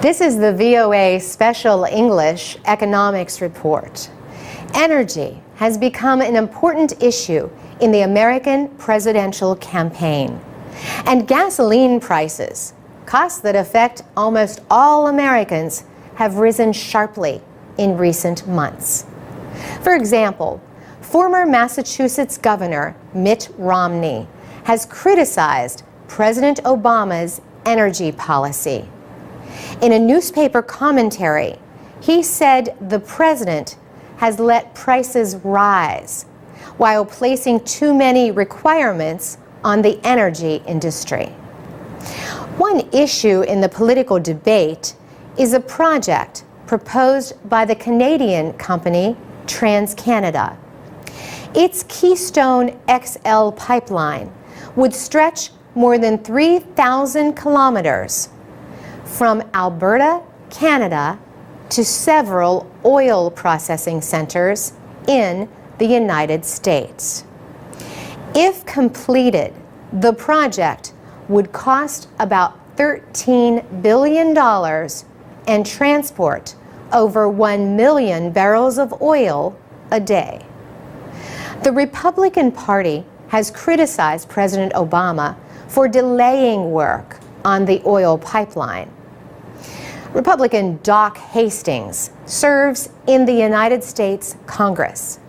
This is the VOA Special English Economics Report. Energy has become an important issue in the American presidential campaign. And gasoline prices, costs that affect almost all Americans, have risen sharply in recent months. For example, former Massachusetts Governor Mitt Romney has criticized President Obama's energy policy. In a newspaper commentary, he said the president has let prices rise while placing too many requirements on the energy industry. One issue in the political debate is a project proposed by the Canadian company TransCanada. Its Keystone XL pipeline would stretch more than 3,000 kilometers from Alberta, Canada, to several oil processing centers in the United States. If completed, the project would cost about $13 billion and transport over 1 million barrels of oil a day. The Republican Party has criticized President Obama for delaying work on the oil pipeline. Republican Doc Hastings serves in the United States Congress.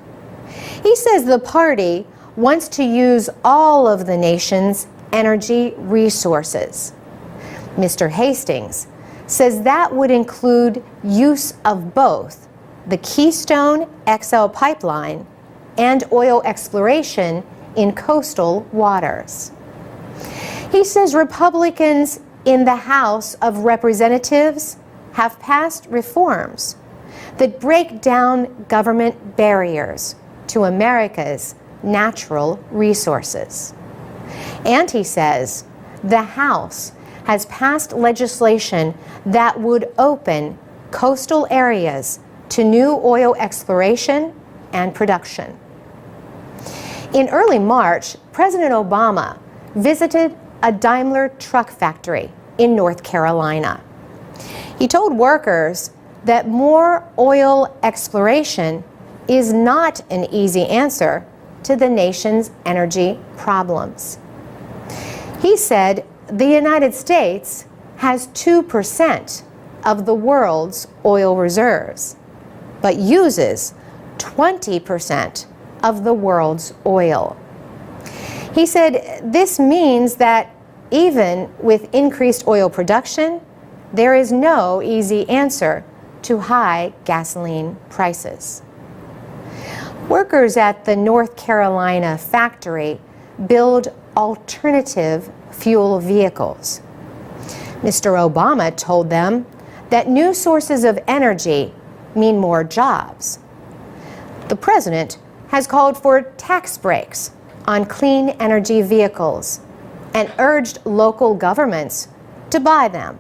He says the party wants to use all of the nation's energy resources. Mr. Hastings says that would include use of both the Keystone XL pipeline and oil exploration in coastal waters. He says Republicans in the House of Representatives have passed reforms that break down government barriers to America's natural resources. And he says the House has passed legislation that would open coastal areas to new oil exploration and production. In early March, President Obama visited a Daimler truck factory in North Carolina. He told workers that more oil exploration is not an easy answer to the nation's energy problems. He said the United States has 2% of the world's oil reserves, but uses 20% of the world's oil. He said this means that even with increased oil production, there is no easy answer to high gasoline prices. Workers at the North Carolina factory build alternative fuel vehicles. Mr. Obama told them that new sources of energy mean more jobs. The president has called for tax breaks on clean energy vehicles and urged local governments to buy them.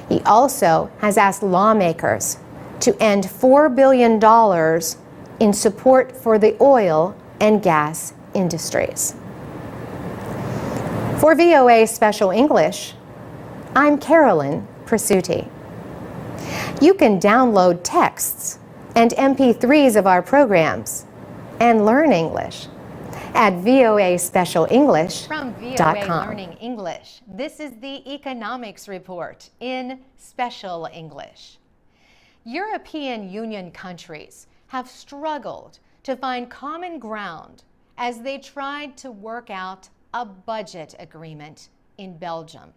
He also has asked lawmakers to end $4 billion in support for the oil and gas industries. For VOA Special English, I'm Carolyn Presutti. You can download texts and MP3s of our programs and learn English at voaspecialenglish.com. From VOA Learning English, this is the Economics Report in Special English. European Union countries have struggled to find common ground as they tried to work out a budget agreement in Belgium.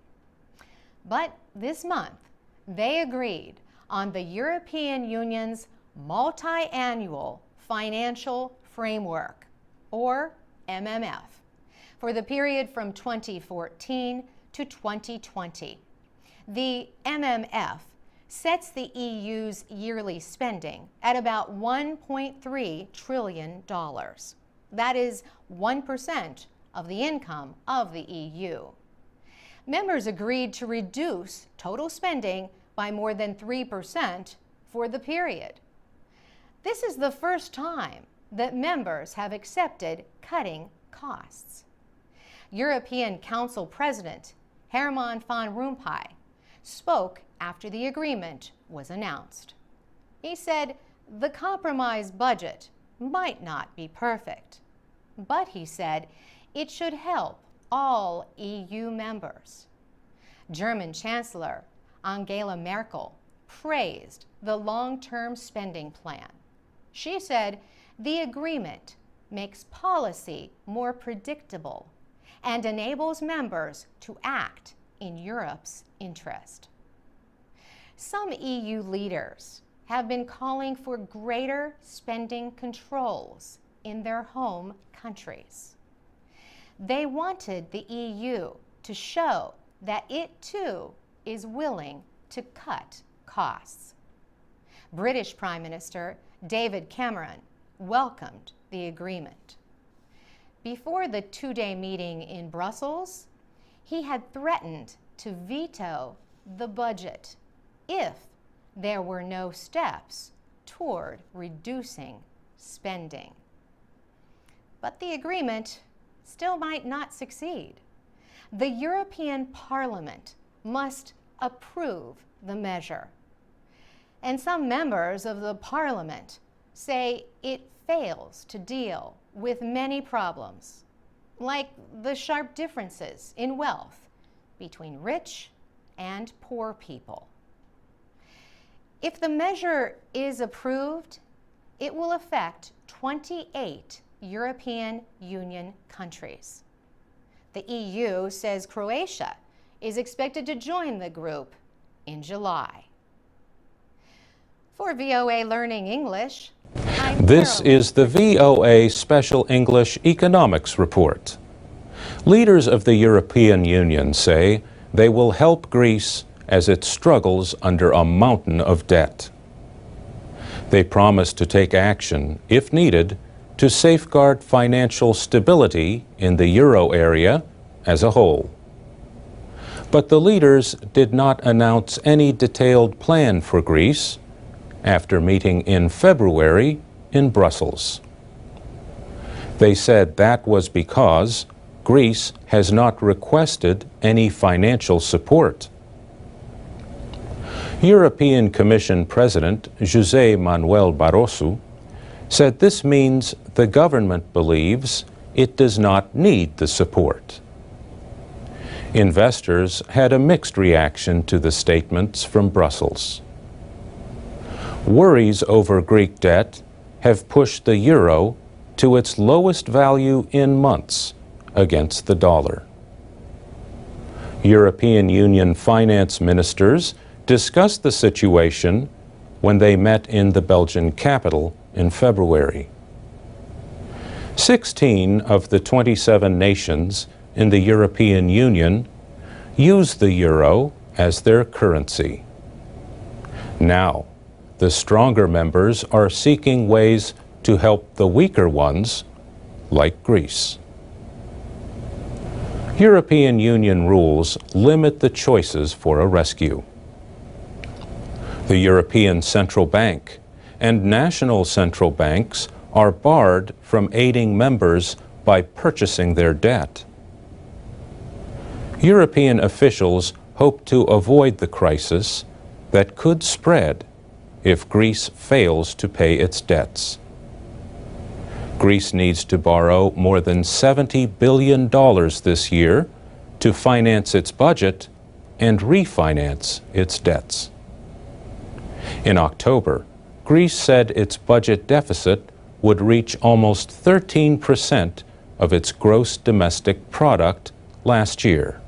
But this month, they agreed on the European Union's multi-annual financial framework, or MMF, for the period from 2014 to 2020. The MMF sets the EU's yearly spending at about $1.3 trillion. That is 1% of the income of the EU. Members agreed to reduce total spending by more than 3% for the period. This is the first time that members have accepted cutting costs. European Council President Herman van Rompuy spoke after the agreement was announced. He said the compromise budget might not be perfect, but he said it should help all EU members. German Chancellor Angela Merkel praised the long-term spending plan. She said the agreement makes policy more predictable and enables members to act in Europe's interest. Some EU leaders have been calling for greater spending controls in their home countries. They wanted the EU to show that it too is willing to cut costs. British Prime Minister David Cameron welcomed the agreement. Before the two-day meeting in Brussels, he had threatened to veto the budget if there were no steps toward reducing spending. But the agreement still might not succeed. The European Parliament must approve the measure. And some members of the Parliament say it fails to deal with many problems, like the sharp differences in wealth between rich and poor people. If the measure is approved, it will affect 28 European Union countries. The EU says Croatia is expected to join the group in July. For VOA Learning English, This is the VOA Special English Economics Report. Leaders of the European Union say they will help Greece as it struggles under a mountain of debt. They promise to take action, if needed, to safeguard financial stability in the euro area as a whole. But the leaders did not announce any detailed plan for Greece after meeting in February in Brussels. They said that was because Greece has not requested any financial support. European Commission President José Manuel Barroso said this means the government believes it does not need the support. Investors had a mixed reaction to the statements from Brussels. Worries over Greek debt have pushed the euro to its lowest value in months against the dollar. European Union finance ministers discussed the situation when they met in the Belgian capital in February. 16 of the 27 nations in the European Union use the euro as their currency. Now, the stronger members are seeking ways to help the weaker ones, like Greece. European Union rules limit the choices for a rescue. The European Central Bank and national central banks are barred from aiding members by purchasing their debt. European officials hope to avoid the crisis that could spread if Greece fails to pay its debts. Greece needs to borrow more than $70 billion this year to finance its budget and refinance its debts. In October, Greece said its budget deficit would reach almost 13% of its gross domestic product last year.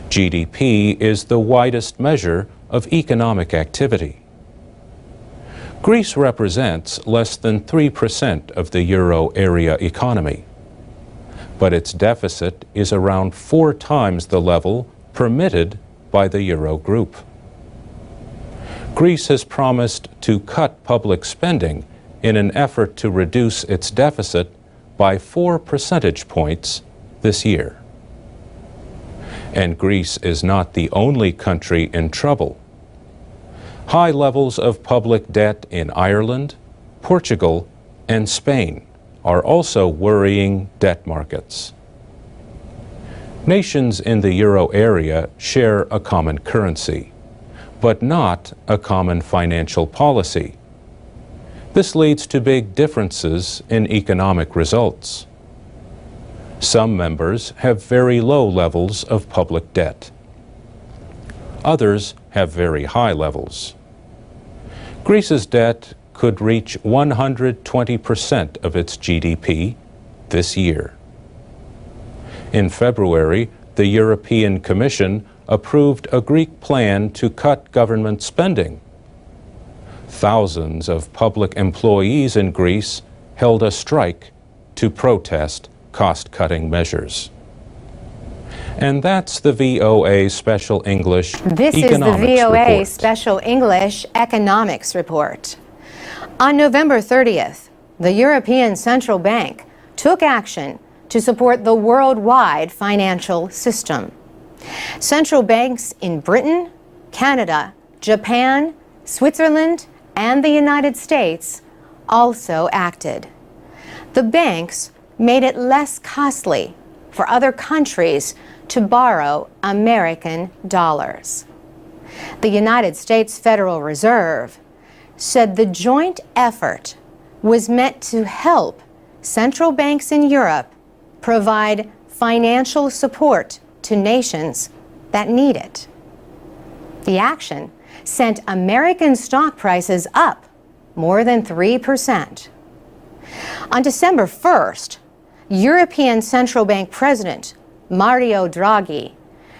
GDP is the widest measure of economic activity. Greece represents less than 3% of the euro area economy, but its deficit is around 4 times the level permitted by the euro group. Greece has promised to cut public spending in an effort to reduce its deficit by 4 percentage points this year. And Greece is not the only country in trouble. High levels of public debt in Ireland, Portugal, and Spain are also worrying debt markets. Nations in the euro area share a common currency, but not a common financial policy. This leads to big differences in economic results. Some members have very low levels of public debt. Others have very high levels. Greece's debt could reach 120% of its GDP this year. In February, the European Commission approved a Greek plan to cut government spending. Thousands of public employees in Greece held a strike to protest cost-cutting measures. And that's the VOA Special English This is the Economics VOA Report. Special English Economics Report. On November 30th, the European Central Bank took action to support the worldwide financial system. Central banks in Britain, Canada, Japan, Switzerland, and the United States also acted. The banks made it less costly for other countries to borrow American dollars. The United States Federal Reserve said the joint effort was meant to help central banks in Europe provide financial support to nations that need it. The action sent American stock prices up more than 3%. On December 1st, European Central Bank President Mario Draghi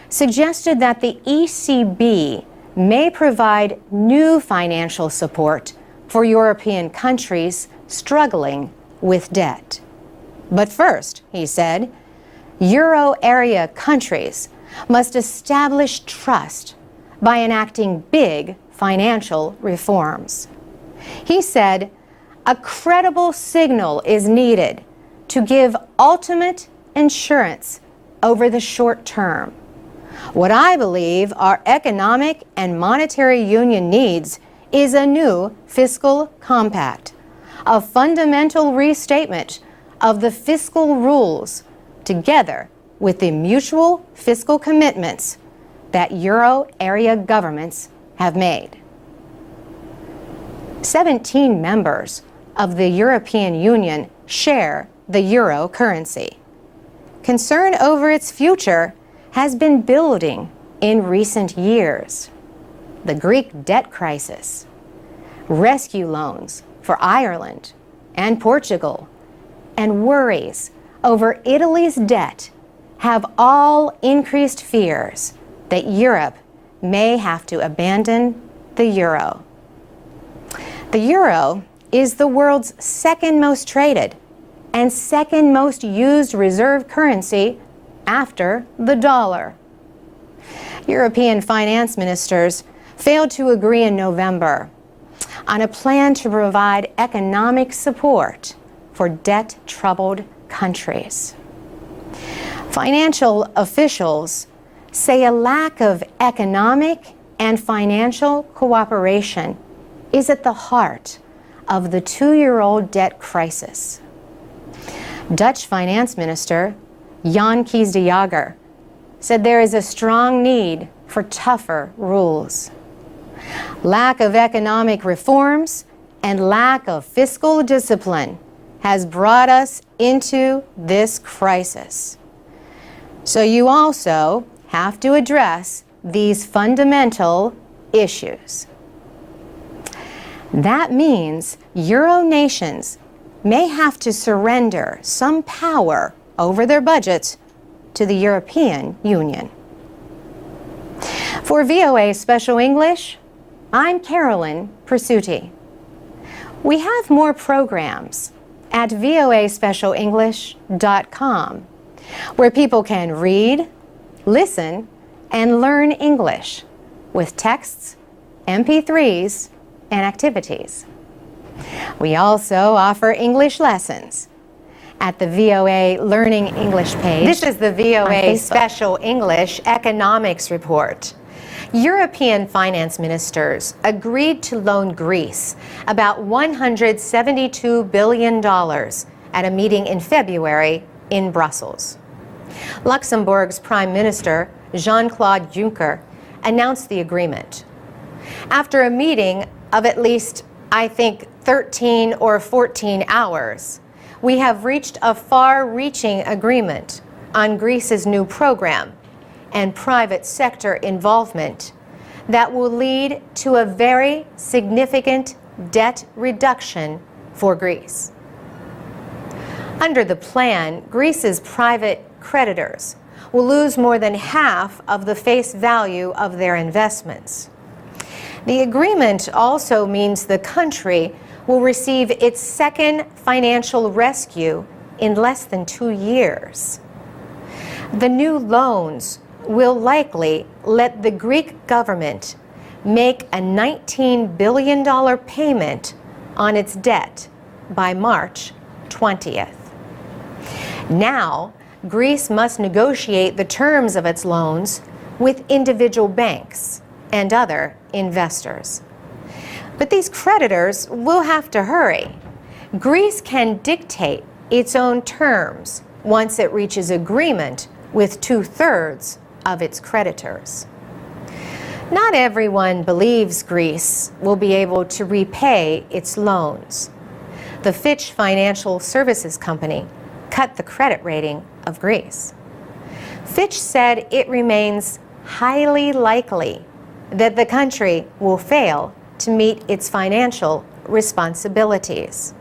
suggested that the ECB may provide new financial support for European countries struggling with debt. But first, he said, Euro area countries must establish trust by enacting big financial reforms. He said, a credible signal is needed to give ultimate insurance over the short term. What I believe our economic and monetary union needs is a new fiscal compact, a fundamental restatement of the fiscal rules, together with the mutual fiscal commitments that Euro area governments have made. 17 members of the European Union share the euro currency. Concern over its future has been building in recent years. The Greek debt crisis, rescue loans for Ireland and Portugal, and worries over Italy's debt have all increased fears that Europe may have to abandon the euro. The euro is the world's second most traded and second most used reserve currency after the dollar. European finance ministers failed to agree in November on a plan to provide economic support for debt-troubled countries. Financial officials say a lack of economic and financial cooperation is at the heart of the two-year-old debt crisis. Dutch Finance Minister Jan Kees de Jager said there is a strong need for tougher rules. Lack of economic reforms and lack of fiscal discipline has brought us into this crisis. So you also have to address these fundamental issues. That means Euro nations may have to surrender some power over their budgets to the European Union. For VOA Special English, I'm Carolyn Persutti. We have more programs at voaspecialenglish.com, where people can read, listen, and learn English with texts, MP3s, and activities. We also offer English lessons at the VOA Learning English page. This is the VOA Special English Economics Report. European finance ministers agreed to loan Greece about $172 billion at a meeting in February in Brussels. Luxembourg's Prime Minister, Jean-Claude Juncker, announced the agreement. After a meeting of at least, I think, 13 or 14 hours, we have reached a far-reaching agreement on Greece's new program and private sector involvement that will lead to a very significant debt reduction for Greece. Under the plan, Greece's private creditors will lose more than half of the face value of their investments. The agreement also means the country will receive its second financial rescue in less than 2 years. The new loans will likely let the Greek government make a $19 billion payment on its debt by March 20th. Now, Greece must negotiate the terms of its loans with individual banks and other investors. But these creditors will have to hurry. Greece can dictate its own terms once it reaches agreement with 2/3 of its creditors. Not everyone believes Greece will be able to repay its loans. The Fitch Financial Services Company cut the credit rating of Greece. Fitch said it remains highly likely that the country will fail to meet its financial responsibilities.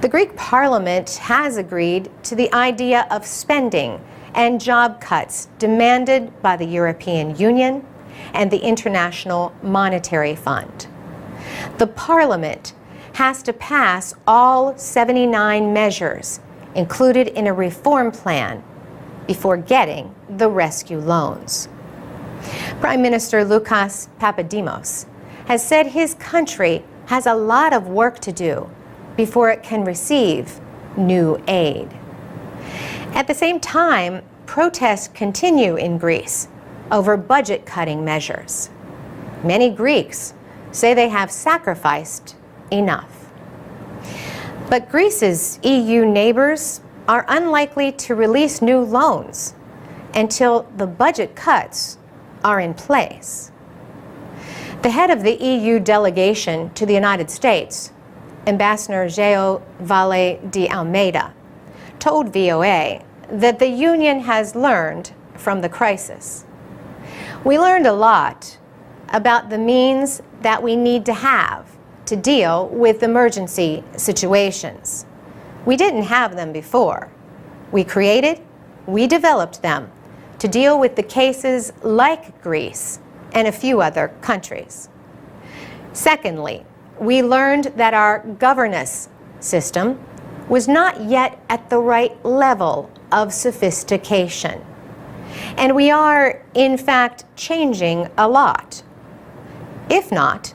The Greek parliament has agreed to the idea of spending and job cuts demanded by the European Union and the International Monetary Fund. The parliament has to pass all 79 measures included in a reform plan before getting the rescue loans. Prime Minister Lucas Papadimos has said his country has a lot of work to do before it can receive new aid. At the same time, protests continue in Greece over budget-cutting measures. Many Greeks say they have sacrificed enough. But Greece's EU neighbors are unlikely to release new loans until the budget cuts are in place. The head of the EU delegation to the United States, Ambassador João Vale de Almeida, told VOA that the Union has learned from the crisis. We learned a lot about the means that we need to have to deal with emergency situations. We didn't have them before. We developed them to deal with the cases like Greece and a few other countries. Secondly, we learned that our governance system was not yet at the right level of sophistication. And we are, in fact, changing a lot. If not,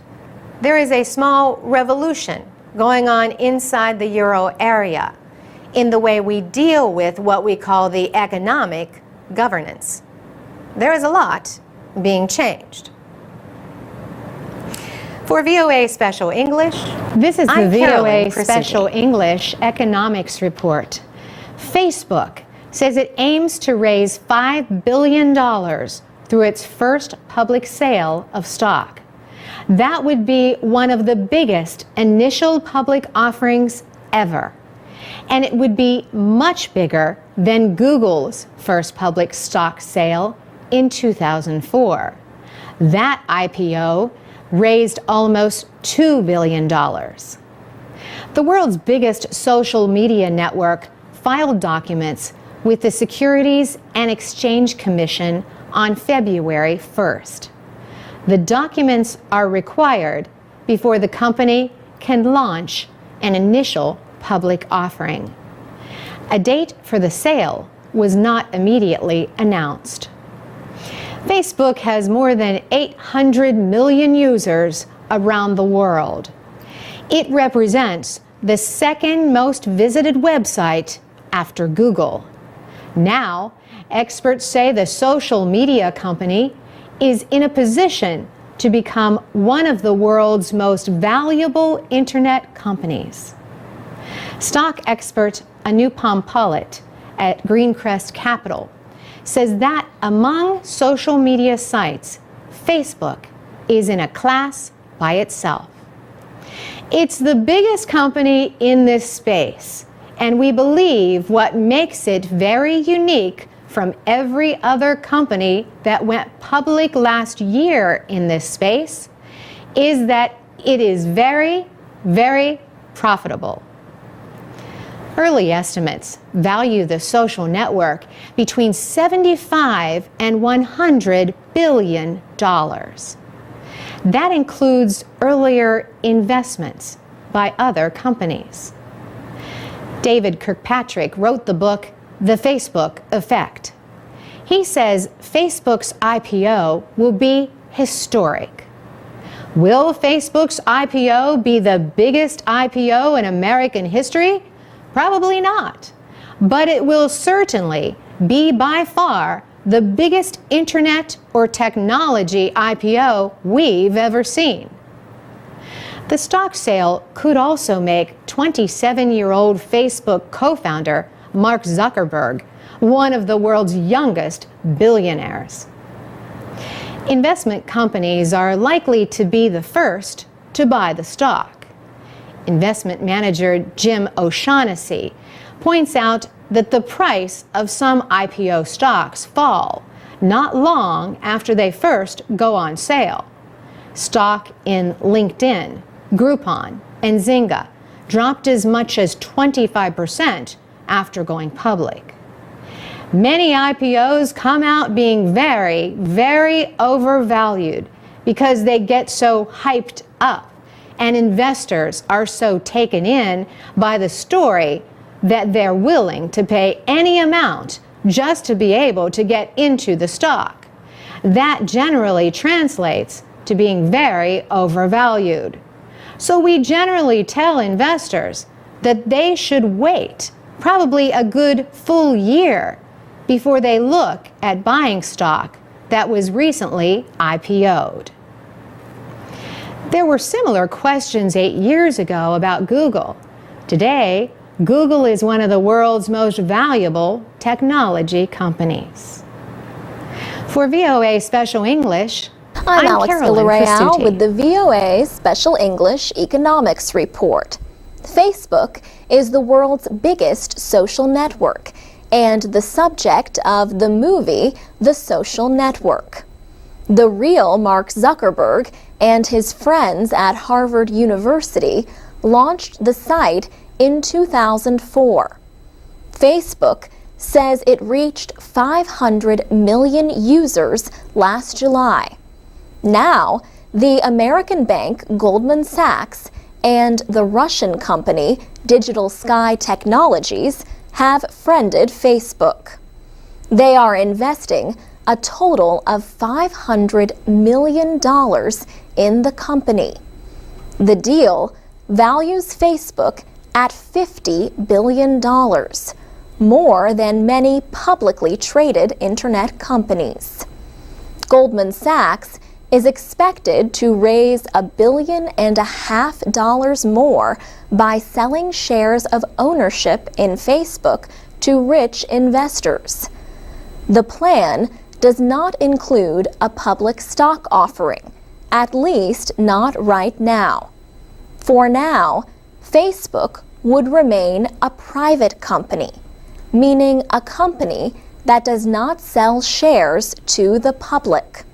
there is a small revolution going on inside the euro area in the way we deal with what we call the economic governance. There is a lot being changed. For VOA Special English, This is the I'm VOA Carolyn Special Prissy. English Economics Report. Facebook says it aims to raise $5 billion through its first public sale of stock. That would be one of the biggest initial public offerings ever. And it would be much bigger than Google's first public stock sale in 2004. That IPO raised almost $2 billion. The world's biggest social media network filed documents with the Securities and Exchange Commission on February 1st. The documents are required before the company can launch an initial public offering. A date for the sale was not immediately announced. Facebook has more than 800 million users around the world. It represents the second most visited website after Google. Now, experts say the social media company is in a position to become one of the world's most valuable internet companies. Stock expert Anupam Pallett at Greencrest Capital, says that among social media sites, Facebook is in a class by itself. It's the biggest company in this space, and we believe what makes it very unique from every other company that went public last year in this space is that it is very, very profitable. Early estimates value the social network between $75 and $100 billion. That includes earlier investments by other companies. David Kirkpatrick wrote the book, The Facebook Effect. He says Facebook's IPO will be historic. Will Facebook's IPO be the biggest IPO in American history? Probably not. But it will certainly be by far the biggest internet or technology IPO we've ever seen. The stock sale could also make 27-year-old Facebook co-founder Mark Zuckerberg one of the world's youngest billionaires. Investment companies are likely to be the first to buy the stock. Investment manager Jim O'Shaughnessy points out that the price of some IPO stocks fall not long after they first go on sale. Stock in LinkedIn, Groupon, and Zynga dropped as much as 25% after going public. Many IPOs come out being very, very overvalued because they get so hyped up and investors are so taken in by the story that they're willing to pay any amount just to be able to get into the stock. That generally translates to being very overvalued. So we generally tell investors that they should wait probably a good full year before they look at buying stock that was recently IPO'd. There were similar questions 8 years ago about Google. Today, Google is one of the world's most valuable technology companies. For VOA Special English, I'm Alex Carolyn Villarreal Prestucci. with the VOA Special English Economics Report. Facebook is the world's biggest social network and the subject of the movie The Social Network. The real Mark Zuckerberg and his friends at Harvard University launched the site in 2004. Facebook says it reached 500 million users last July. Now, the American bank Goldman Sachs and the Russian company Digital Sky Technologies have friended Facebook. They are investing a total of $500 million in the company. The deal values Facebook at $50 billion, more than many publicly traded internet companies. Goldman Sachs is expected to raise $1.5 billion more by selling shares of ownership in Facebook to rich investors. The plan does not include a public stock offering, at least not right now. For now, Facebook would remain a private company, meaning a company that does not sell shares to the public.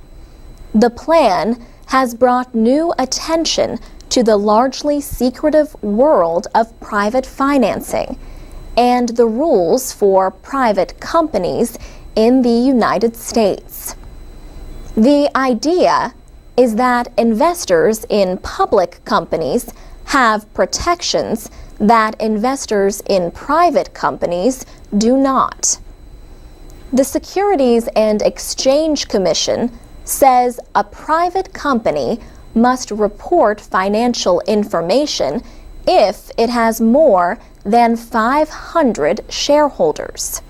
The plan has brought new attention to the largely secretive world of private financing and the rules for private companies in the United States. The idea is that investors in public companies have protections that investors in private companies do not. The Securities and Exchange Commission says a private company must report financial information if it has more than 500 shareholders.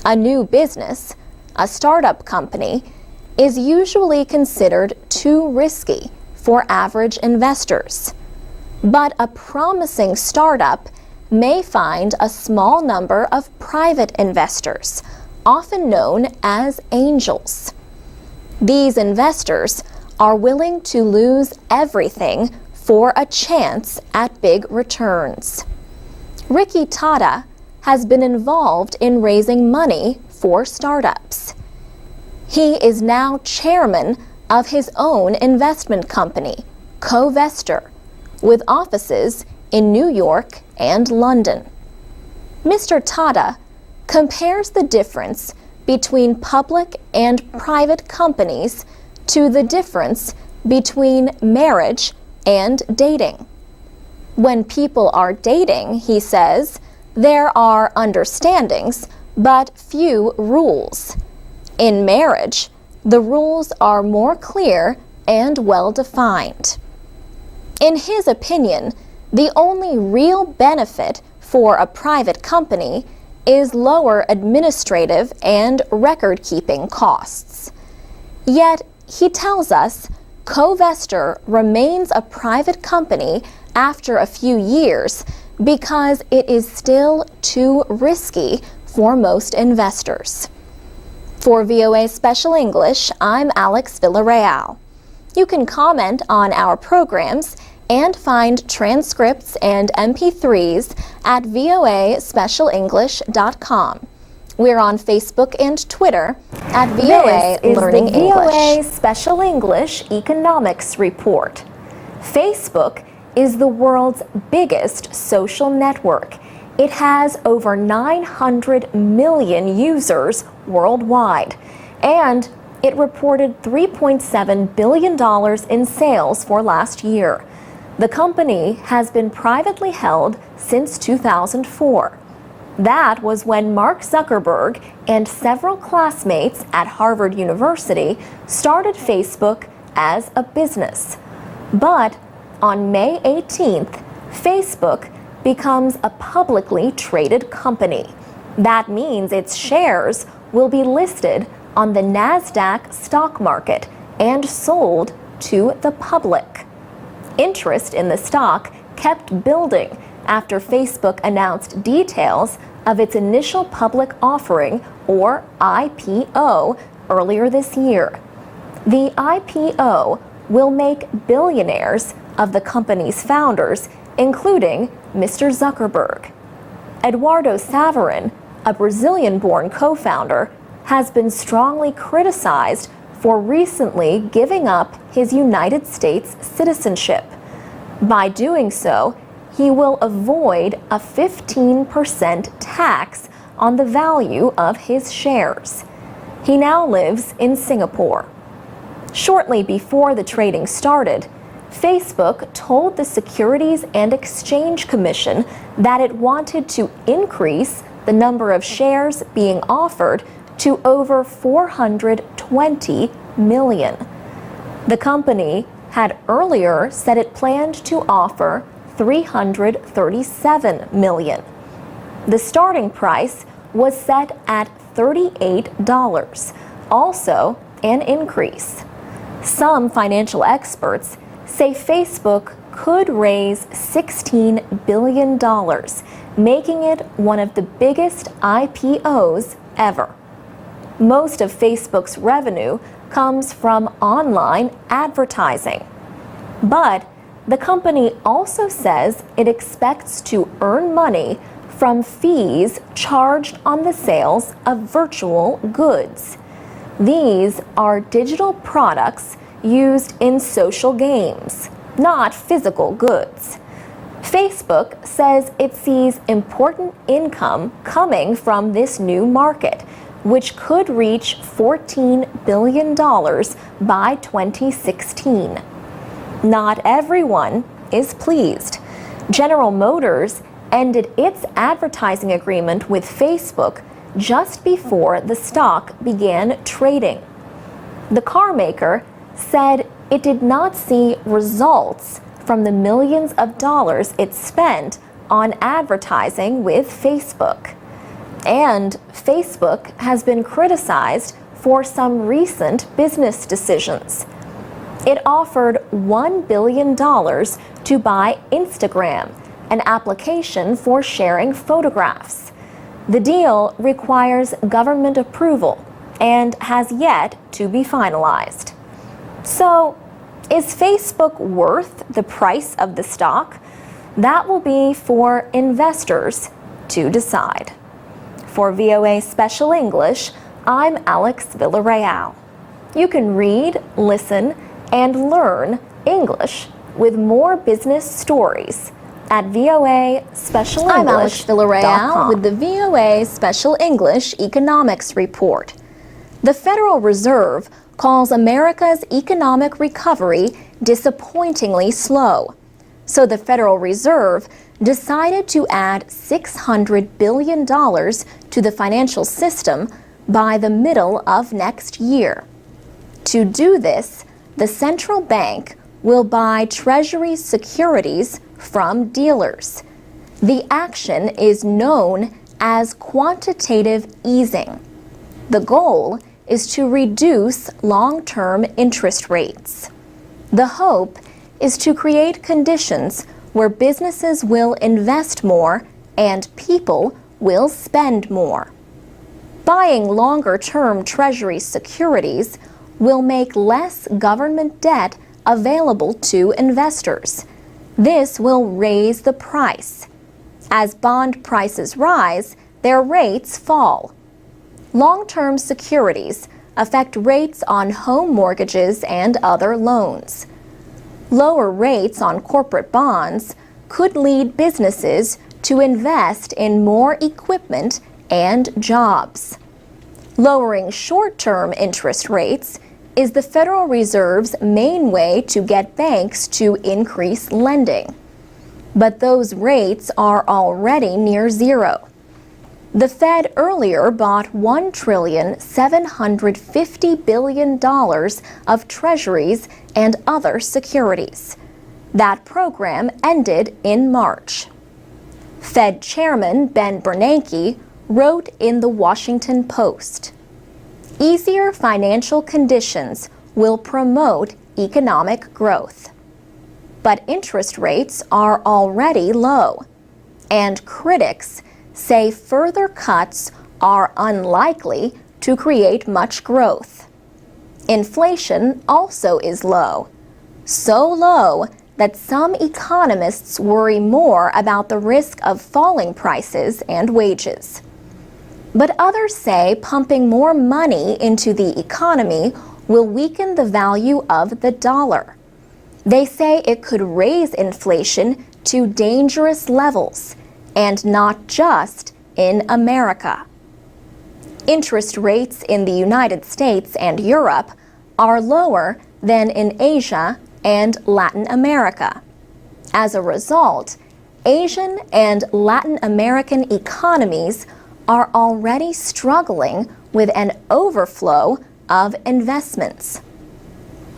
A new business, a startup company, is usually considered too risky for average investors. But a promising startup may find a small number of private investors, often known as angels. These investors are willing to lose everything for a chance at big returns. Ricky Tata has been involved in raising money for startups. He is now chairman of his own investment company, Covestor, with offices in New York and London. Mr. Tata compares the difference between public and private companies to the difference between marriage and dating. When people are dating, he says, there are understandings, but few rules. In marriage, the rules are more clear and well-defined. In his opinion, the only real benefit for a private company is lower administrative and record-keeping costs. Yet, he tells us, Covestor remains a private company after a few years because it is still too risky for most investors. For VOA Special English, I'm Alex Villarreal. You can comment on our programs and find transcripts and MP3s at voaspecialenglish.com. We're on Facebook and Twitter at VOA Learning English. VOA Special English Economics Report. Facebook is the world's biggest social network. It has over 900 million users worldwide, and it reported $3.7 billion in sales for last year. The company has been privately held since 2004. That was when Mark Zuckerberg and several classmates at Harvard University started Facebook as a business. But on May 18th, Facebook becomes a publicly traded company. That means its shares will be listed on the NASDAQ stock market and sold to the public. Interest in the stock kept building after Facebook announced details of its initial public offering, or IPO, earlier this year. The IPO will make billionaires of the company's founders, including Mr. Zuckerberg. Eduardo Saverin, a Brazilian-born co-founder, has been strongly criticized for recently giving up his United States citizenship. By doing so, he will avoid a 15% tax on the value of his shares. He now lives in Singapore. Shortly before the trading started, Facebook told the Securities and Exchange Commission that it wanted to increase the number of shares being offered to over 420 million. The company had earlier said it planned to offer 337 million. The starting price was set at $38, also an increase. Some financial experts say Facebook could raise $16 billion, making it one of the biggest IPOs ever. Most of Facebook's revenue comes from online advertising. But the company also says it expects to earn money from fees charged on the sales of virtual goods. These are digital products used in social games, not physical goods. Facebook says it sees important income coming from this new market, which could reach $14 billion by 2016. Not everyone is pleased. General Motors ended its advertising agreement with Facebook just before the stock began trading. The car maker said it did not see results from the millions of dollars it spent on advertising with Facebook. And Facebook has been criticized for some recent business decisions. It offered $1 billion to buy Instagram, an application for sharing photographs. The deal requires government approval and has yet to be finalized. So, is Facebook worth the price of the stock? That will be for investors to decide. For VOA Special English, I'm Alex Villarreal. You can read, listen, and learn English with more business stories at VOA Special English. I'm Alex Villarreal with the VOA Special English Economics Report. The Federal Reserve calls America's economic recovery disappointingly slow. So the Federal Reserve decided to add $600 billion to the financial system by the middle of next year. To do this, the central bank will buy Treasury securities from dealers. The action is known as quantitative easing. The goal is to reduce long-term interest rates. The hope is to create conditions where businesses will invest more and people will spend more. Buying longer-term Treasury securities will make less government debt available to investors. This will raise the price. As bond prices rise, their rates fall. Long-term securities affect rates on home mortgages and other loans. Lower rates on corporate bonds could lead businesses to invest in more equipment and jobs. Lowering short-term interest rates is the Federal Reserve's main way to get banks to increase lending. But those rates are already near zero. The Fed earlier bought $1.75 trillion of treasuries and other securities. That program ended in March. Fed Chairman Ben Bernanke wrote in the Washington Post, "Easier financial conditions will promote economic growth." But interest rates are already low, and critics say further cuts are unlikely to create much growth. Inflation also is low, so low that some economists worry more about the risk of falling prices and wages. But others say pumping more money into the economy will weaken the value of the dollar. They say it could raise inflation to dangerous levels, and not just in America. Interest rates in the United States and Europe are lower than in Asia and Latin America. As a result, Asian and Latin American economies are already struggling with an overflow of investments.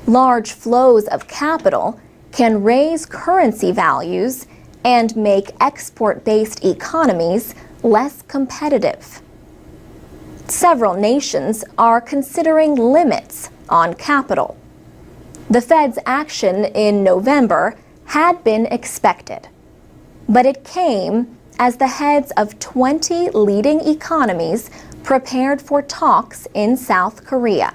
Large flows of capital can raise currency values and make export-based economies less competitive. Several nations are considering limits on capital. The Fed's action in November had been expected, but it came as the heads of 20 leading economies prepared for talks in South Korea.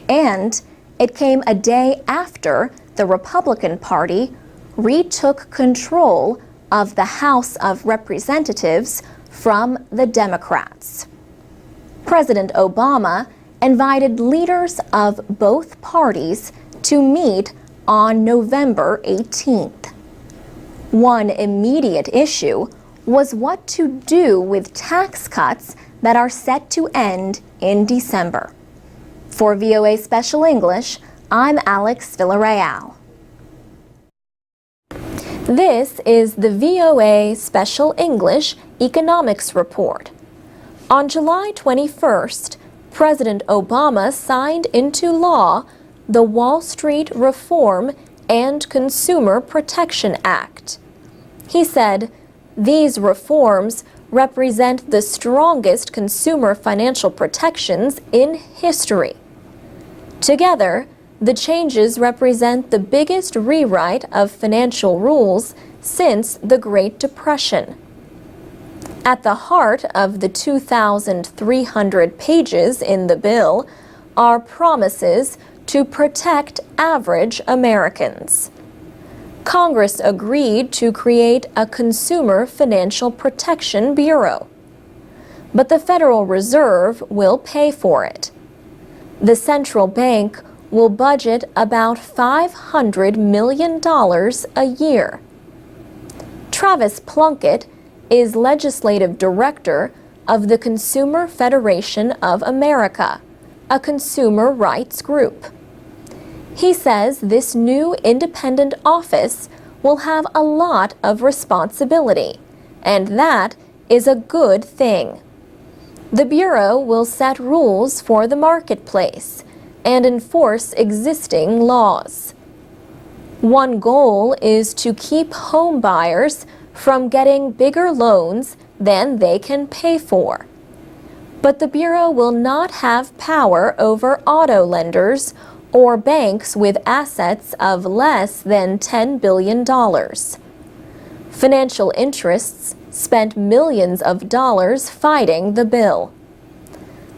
And it came a day after the Republican Party retook control of the House of Representatives from the Democrats. President Obama invited leaders of both parties to meet on November 18th. One immediate issue was what to do with tax cuts that are set to end in December. For VOA Special English, I'm Alex Villarreal. This is the VOA Special English Economics Report. On July 21st, President Obama signed into law the Wall Street Reform and Consumer Protection Act. He said, "These reforms represent the strongest consumer financial protections in history." Together, the changes represent the biggest rewrite of financial rules since the Great Depression. At the heart of the 2,300 pages in the bill are promises to protect average Americans. Congress agreed to create a Consumer Financial Protection Bureau, but the Federal Reserve will pay for it. The central bank will budget about $500 million a year. Travis Plunkett is legislative director of the Consumer Federation of America, a consumer rights group. He says this new independent office will have a lot of responsibility, and that is a good thing. The Bureau will set rules for the marketplace and enforce existing laws. One goal is to keep home buyers from getting bigger loans than they can pay for. But the Bureau will not have power over auto lenders or banks with assets of less than $10 billion. Financial interests spent millions of dollars fighting the bill.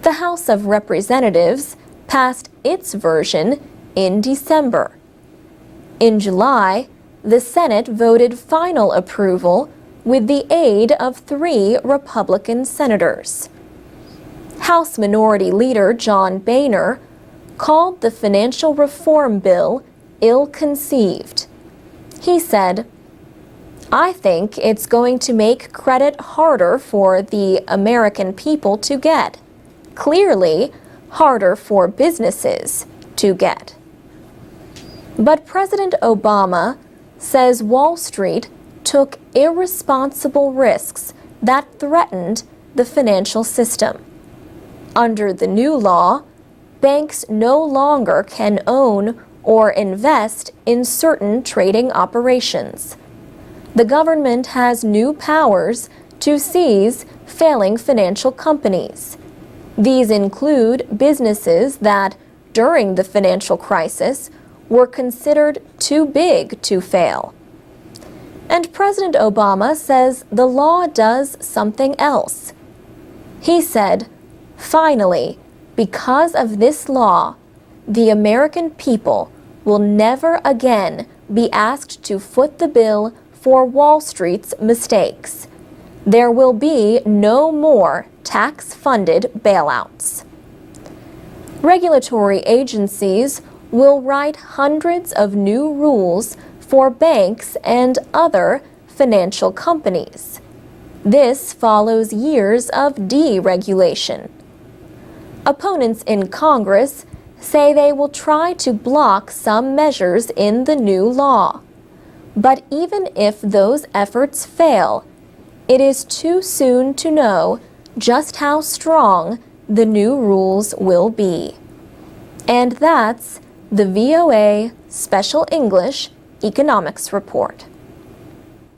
The House of Representatives passed its version in December. In July, the Senate voted final approval with the aid of 3 Republican senators. House Minority Leader John Boehner called the financial reform bill ill-conceived. He said, "I think it's going to make credit harder for the American people to get, clearly harder for businesses to get." But President Obama says Wall Street took irresponsible risks that threatened the financial system. Under the new law, banks no longer can own or invest in certain trading operations. The government has new powers to seize failing financial companies. These include businesses that, during the financial crisis, were considered too big to fail. And President Obama says the law does something else. He said, "Finally, because of this law, the American people will never again be asked to foot the bill for Wall Street's mistakes. There will be no more tax-funded bailouts." Regulatory agencies will write hundreds of new rules for banks and other financial companies. This follows years of deregulation. Opponents in Congress say they will try to block some measures in the new law. But even if those efforts fail, it is too soon to know just how strong the new rules will be. And that's the VOA Special English Economics Report.